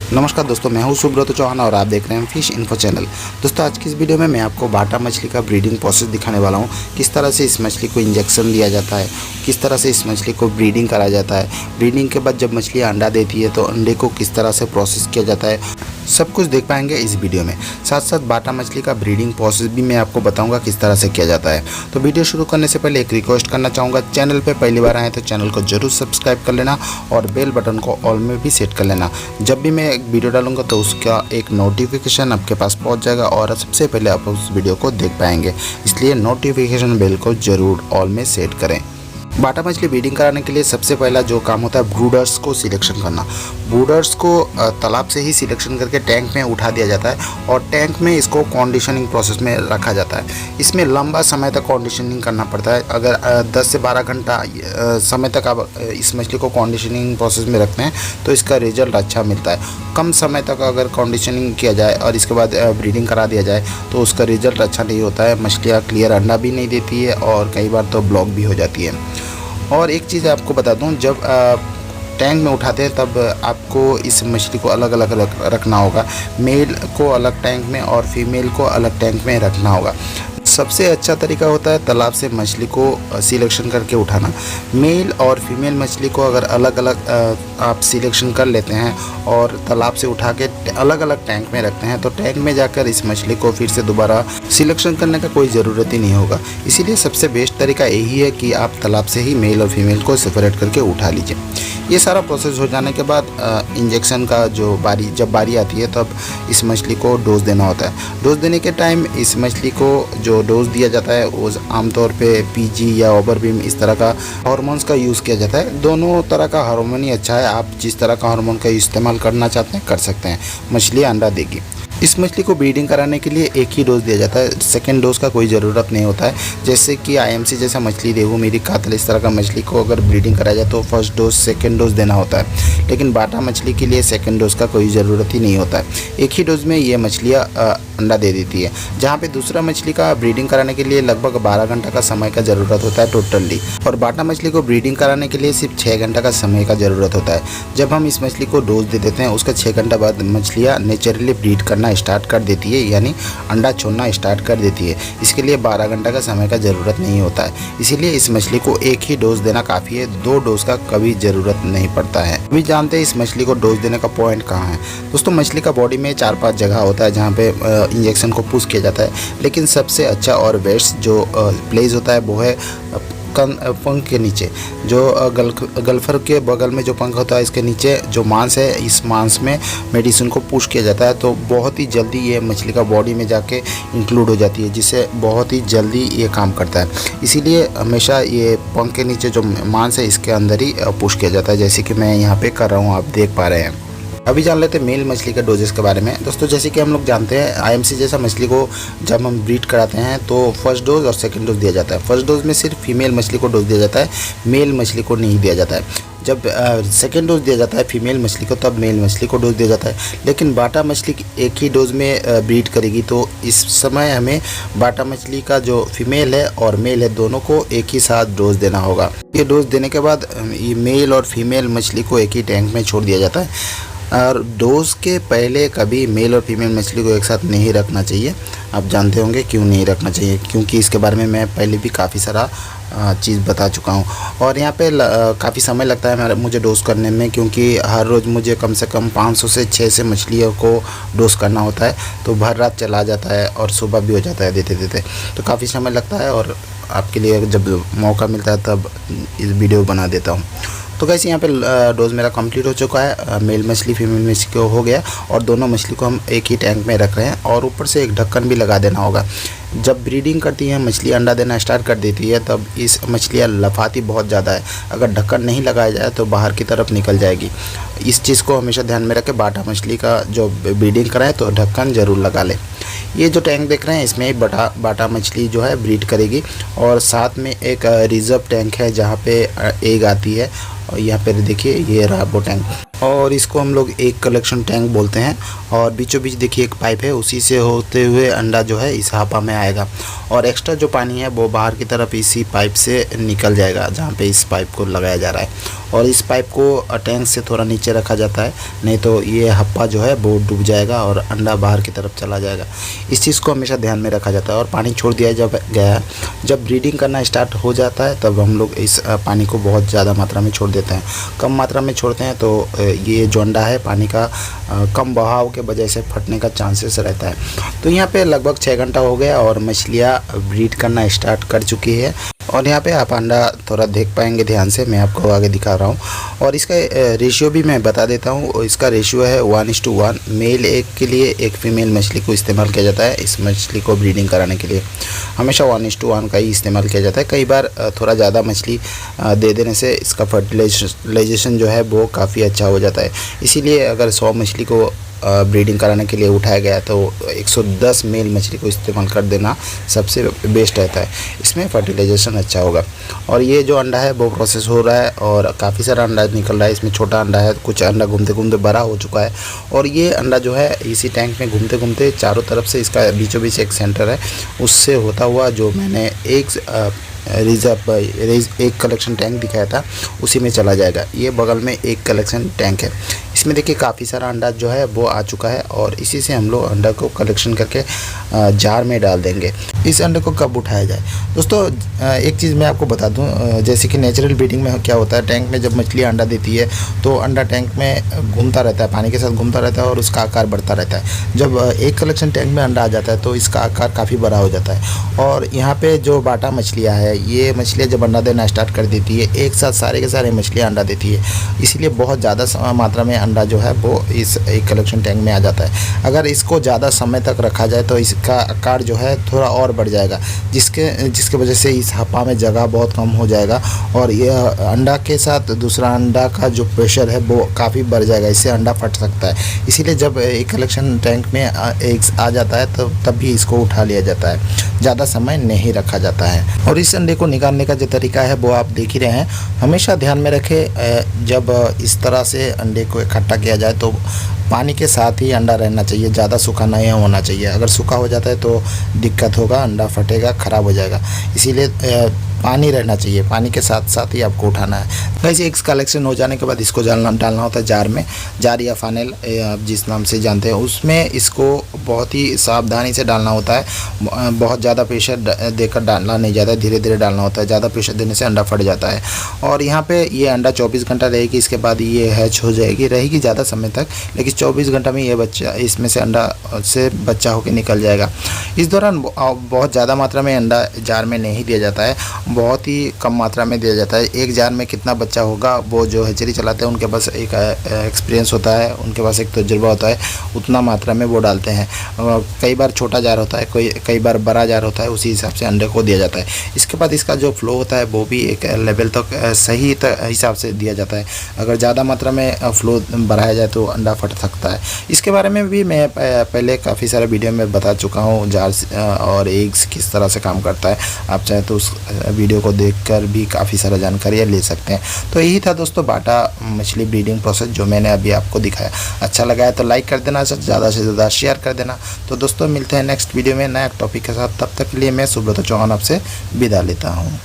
नमस्कार दोस्तों, मैं हूं सुब्रत चौहान और आप देख रहे हैं फिश इन्फो चैनल। दोस्तों, आज की इस वीडियो में मैं आपको बाटा मछली का ब्रीडिंग प्रोसेस दिखाने वाला हूं। किस तरह से इस मछली को इंजेक्शन दिया जाता है, किस तरह से इस मछली को ब्रीडिंग करा जाता है, ब्रीडिंग के बाद जब मछली अंडा देती है तो अंडे को किस तरह से प्रोसेस किया जाता है, सब कुछ देख पाएंगे इस वीडियो में। साथ साथ बाटा मछली का ब्रीडिंग प्रोसेस भी मैं आपको बताऊंगा किस तरह से किया जाता है। तो वीडियो शुरू करने से पहले एक रिक्वेस्ट करना चाहूँगा, चैनल पे पहली बार आए तो चैनल को जरूर सब्सक्राइब कर लेना और बेल बटन को ऑल में भी सेट कर लेना। जब भी मैं एक वीडियो डालूंगा तो उसका एक नोटिफिकेशन आपके पास पहुंच जाएगा और सबसे पहले आप उस वीडियो को देख पाएंगे। इसलिए नोटिफिकेशन बेल को जरूर ऑल में सेट करें। बाटा मछली ब्रीडिंग कराने के लिए सबसे पहला जो काम होता है ब्रूडर्स को सिलेक्शन करना। ब्रूडर्स को तालाब से ही सिलेक्शन करके टैंक में उठा दिया जाता है और टैंक में इसको कंडीशनिंग प्रोसेस में रखा जाता है। इसमें लंबा समय तक कंडीशनिंग करना पड़ता है। अगर 10 से 12 घंटा समय तक आप इस मछली को कंडीशनिंग प्रोसेस में रखते हैं तो इसका रिजल्ट अच्छा मिलता है। कम समय तक अगर कंडीशनिंग किया जाए और इसके बाद ब्रीडिंग करा दिया जाए तो उसका रिजल्ट अच्छा नहीं होता है। मछलियाँ क्लियर अंडा भी नहीं देती है और कई बार तो ब्लॉक भी हो जाती है। और एक चीज़ आपको बता दूं, जब टैंक में उठाते हैं तब आपको इस मछली को अलग अलग रखना होगा। मेल को अलग टैंक में और फीमेल को अलग टैंक में रखना होगा। सबसे अच्छा तरीका होता है तालाब से मछली को सिलेक्शन करके उठाना। मेल और फीमेल मछली को अगर अलग अलग आप सिलेक्शन कर लेते हैं और तालाब से उठा के अलग अलग टैंक में रखते हैं तो टैंक में जाकर इस मछली को फिर से दोबारा सिलेक्शन करने का कोई ज़रूरत ही नहीं होगा। इसीलिए सबसे बेस्ट तरीका यही है कि आप तालाब से ही मेल और फीमेल को सेपरेट करके उठा लीजिए। ये सारा प्रोसेस हो जाने के बाद इंजेक्शन का जब बारी आती है तब इस मछली को डोज देना होता है। डोज देने के टाइम इस मछली को जो डोज दिया जाता है वो आमतौर पे पीजी या ओवरबीम इस तरह का हार्मोन्स का यूज़ किया जाता है। दोनों तरह का हार्मोन ही अच्छा है। आप जिस तरह का हार्मोन का इस्तेमाल करना चाहते हैं कर सकते हैं। मछली अंडा देगी। इस मछली को ब्रीडिंग कराने के लिए एक ही डोज दिया जाता है। सेकेंड डोज का कोई ज़रूरत नहीं होता है। जैसे कि आईएमसी जैसा मछली, रेहू, मिरिक, कातल इस तरह का मछली को अगर ब्रीडिंग कराया जाए तो फर्स्ट डोज सेकेंड डोज देना होता है। लेकिन बाटा मछली के लिए सेकेंड डोज का कोई ज़रूरत ही नहीं होता है। एक ही डोज में ये मछलियाँ अंडा दे देती है। जहाँ पे दूसरा मछली का ब्रीडिंग कराने के लिए लगभग 12 घंटा का समय का ज़रूरत होता है टोटली, और बाटा मछली को ब्रीडिंग कराने के लिए सिर्फ 6 घंटा का समय का ज़रूरत होता है। जब हम इस मछली को डोज दे देते हैं उसका 6 घंटा बाद मछलियाँ नेचुरली ब्रीड करना स्टार्ट कर देती है, यानी अंडा छोड़ना स्टार्ट कर देती है। इसके लिए 12 घंटा का समय का ज़रूरत नहीं होता है। इसीलिए इस मछली को एक ही डोज देना काफ़ी है। 2 डोज का कभी ज़रूरत नहीं पड़ता है। अभी जानते हैं इस मछली को डोज देने का पॉइंट कहाँ है। दोस्तों, मछली का बॉडी में 4-5 जगह होता है जहाँ पे इंजेक्शन को पुश किया जाता है, लेकिन सबसे अच्छा और बेस्ट जो प्लेस होता है वो है पंख के नीचे। जो गल्फर के बगल में जो पंख होता है इसके नीचे जो मांस है, इस मांस में मेडिसिन को पुश किया जाता है तो बहुत ही जल्दी ये मछली का बॉडी में जाके इंक्लूड हो जाती है, जिससे बहुत ही जल्दी ये काम करता है। इसीलिए हमेशा ये पंख के नीचे जो मांस है इसके अंदर ही पुश किया जाता है, जैसे कि मैं यहाँ पे कर रहा हूँ, आप देख पा रहे हैं। अभी जान लेते हैं मेल मछली का डोजेस के बारे में। दोस्तों, जैसे कि हम लोग जानते हैं आईएमसी जैसा मछली को जब हम ब्रीड कराते हैं तो फर्स्ट डोज और सेकंड डोज दिया जाता है। फर्स्ट डोज में सिर्फ फीमेल मछली को डोज दिया जाता है, मेल मछली को नहीं दिया जाता है। जब सेकेंड डोज दिया जाता है फीमेल मछली को तब मेल मछली को डोज दिया जाता है। लेकिन बाटा मछली एक ही डोज में ब्रीड करेगी तो इस समय हमें बाटा मछली का जो फीमेल है और मेल है दोनों को एक ही साथ डोज देना होगा। ये डोज देने के बाद ये मेल और फीमेल मछली को एक ही टैंक में छोड़ दिया जाता है। और डोज के पहले कभी मेल और फीमेल मछली को एक साथ नहीं रखना चाहिए। आप जानते होंगे क्यों नहीं रखना चाहिए, क्योंकि इसके बारे में मैं पहले भी काफ़ी सारा चीज़ बता चुका हूँ। और यहाँ पे काफ़ी समय लगता है मुझे डोज करने में, क्योंकि हर रोज़ मुझे कम से कम 500 से 600 मछलियों को डोज करना होता है। तो भर रात चला जाता है और सुबह भी हो जाता है देते देते, तो काफ़ी समय लगता है। और आपके लिए जब मौका मिलता है तब इस वीडियो बना देता हूँ। तो कैसे यहाँ पे डोज मेरा कंप्लीट हो चुका है। मेल मछली फीमेल मछली को हो गया और दोनों मछली को हम एक ही टैंक में रख रहे हैं और ऊपर से एक ढक्कन भी लगा देना होगा। जब ब्रीडिंग करती है मछली अंडा देना स्टार्ट कर देती है तब इस मछलियाँ लफाती बहुत ज़्यादा है। अगर ढक्कन नहीं लगाया जाए तो बाहर की तरफ निकल जाएगी। इस चीज़ को हमेशा ध्यान में रखें। बाटा मछली का जो ब्रीडिंग कराएं तो ढक्कन ज़रूर लगा लें। ये जो टैंक देख रहे हैं इसमें बाटा मछली जो है ब्रीड करेगी और साथ में एक रिजर्व टैंक है जहाँ पे एग आती है और यहाँ पर देखिए ये रहा वो टैंक, और इसको हम लोग एक कलेक्शन टैंक बोलते हैं। और बीचों बीच देखिए एक पाइप है, उसी से होते हुए अंडा जो है इस हापा में आएगा, और एक्स्ट्रा जो पानी है वो बाहर की तरफ इसी पाइप से निकल जाएगा जहाँ पे इस पाइप को लगाया जा रहा है। और इस पाइप को टैंक से थोड़ा नीचे रखा जाता है, नहीं तो ये हप्पा जो है वो डूब जाएगा और अंडा बाहर की तरफ चला जाएगा। इस चीज़ को हमेशा ध्यान में रखा जाता है। और पानी छोड़ दिया जब गया है, जब ब्रीडिंग करना स्टार्ट हो जाता है तब हम लोग इस पानी को बहुत ज़्यादा मात्रा में छोड़ देते हैं। कम मात्रा में छोड़ते हैं तो ये जो अंडा है पानी का कम बहाव के वजह से फटने का चांसेस रहता है। तो यहाँ पे लगभग 6 घंटा हो गया और मछलियाँ ब्रीड करना स्टार्ट कर चुकी है। और यहाँ पे आप अंडा थोड़ा देख पाएंगे ध्यान से, मैं आपको आगे दिखा रहा हूँ। और इसका रेशियो भी मैं बता देता हूँ। इसका रेशियो है 1:1, मेल एक के लिए एक फीमेल मछली को इस्तेमाल किया जाता है। इस मछली को ब्रीडिंग कराने के लिए हमेशा 1:1 का ही इस्तेमाल किया जाता है। कई बार थोड़ा ज़्यादा मछली दे देने से इसका फर्टिलाइजेशन जो है वो काफ़ी अच्छा हो जाता है। इसीलिए अगर 100 मछली को ब्रीडिंग कराने के लिए उठाया गया तो 110 मेल मछली को इस्तेमाल कर देना सबसे बेस्ट रहता है। इसमें फर्टिलाइजेशन अच्छा होगा। और ये जो अंडा है वो प्रोसेस हो रहा है और काफ़ी सारा अंडा निकल रहा है। इसमें छोटा अंडा है, कुछ अंडा घूमते घूमते बड़ा हो चुका है। और ये अंडा जो है इसी टैंक में घूमते घूमते चारों तरफ से, इसका बीचों बीच एक सेंटर है, उससे होता हुआ जो मैंने एक कलेक्शन टैंक दिखाया था उसी में चला जाएगा। ये बगल में एक कलेक्शन टैंक है, इसमें देखिए काफ़ी सारा अंडा जो है वो आ चुका है। और इसी से हम लोग अंडा को कलेक्शन करके जार में डाल देंगे। इस अंडे को कब उठाया जाए दोस्तों, एक चीज़ मैं आपको बता दूं, जैसे कि नेचुरल ब्रीडिंग में क्या होता है, टैंक में जब मछली अंडा देती है तो अंडा टैंक में घूमता रहता है, पानी के साथ घूमता रहता है और उसका आकार बढ़ता रहता है। जब एक कलेक्शन टैंक में अंडा आ जाता है तो इसका आकार काफ़ी बड़ा हो जाता है। और यहाँ पे जो बाटा मछलियाँ है, ये मछलियाँ जब अंडा देना स्टार्ट कर देती है एक साथ सारे के सारे मछलियाँ अंडा देती है, इसीलिए बहुत ज़्यादा मात्रा में अंडा जो है वो इस एक कलेक्शन टैंक में आ जाता है। अगर इसको ज़्यादा समय तक रखा जाए तो इसका आकार जो है थोड़ा और बढ़ जाएगा, जिसके वजह से इस हप्पा में जगह बहुत कम हो जाएगा और यह अंडा के साथ दूसरा अंडा का जो प्रेशर है वो काफ़ी बढ़ जाएगा, इससे अंडा फट सकता है। इसीलिए जब एक कलेक्शन टैंक में एक आ जाता है तो तब भी इसको उठा लिया जाता है, ज़्यादा समय नहीं रखा जाता है। और इस अंडे को निकालने का जो तरीका है वो आप देख ही रहे हैं। हमेशा ध्यान में रखें, जब इस तरह से अंडे को इकट्ठा किया जाए तो पानी के साथ ही अंडा रहना चाहिए, ज़्यादा सूखा नहीं होना चाहिए। अगर सूखा हो जाता है तो दिक्कत होगा, अंडा फटेगा, ख़राब हो जाएगा। इसीलिए पानी रहना चाहिए, पानी के साथ साथ ही आपको उठाना है। वैसे एक कलेक्शन हो जाने के बाद इसको डालना होता है जार में, जार या फानेल आप जिस नाम से जानते हैं, उसमें इसको बहुत ही सावधानी से डालना होता है। बहुत ज़्यादा प्रेशर देकर डालना नहीं जाता है, धीरे धीरे डालना होता है। ज़्यादा प्रेशर देने से अंडा फट जाता है। और यहाँ पे ये अंडा 24 घंटा रहेगी, इसके बाद ये हैच हो जाएगी, रहेगी ज़्यादा समय तक, लेकिन 24 घंटा में ये बच्चा इसमें से अंडा से बच्चा होकर निकल जाएगा। इस दौरान बहुत ज़्यादा मात्रा में अंडा जार में नहीं दिया जाता है, बहुत ही कम मात्रा में दिया जाता है। एक जार में कितना बच्चा होगा वो जो हैचरी चलाते हैं उनके पास एक एक्सपीरियंस होता है, उनके पास एक तजुर्बा होता है, उतना मात्रा में वो डालते हैं। कई बार छोटा जार होता है, कई बार बड़ा जार होता है, उसी हिसाब से अंडे को दिया जाता है। इसके बाद इसका जो फ्लो होता है वो भी एक लेवल तक सही हिसाब से दिया जाता है। अगर ज़्यादा मात्रा में फ्लो बढ़ाया जाए तो अंडा फट सकता है। इसके बारे में भी मैं पहले काफ़ी सारे वीडियो में बता चुका हूँ, जार और एग्स किस तरह से काम करता है। आप चाहे तो उस वीडियो को देखकर भी काफ़ी सारा जानकारियाँ ले सकते हैं। तो यही था दोस्तों बाटा मछली ब्रीडिंग प्रोसेस जो मैंने अभी आपको दिखाया। अच्छा लगा है तो लाइक कर देना, ज़्यादा से ज़्यादा शेयर कर देना। तो दोस्तों मिलते हैं नेक्स्ट वीडियो में नया टॉपिक के साथ, तब तक के लिए मैं सुब्रत चौहान आपसे विदा लेता हूँ।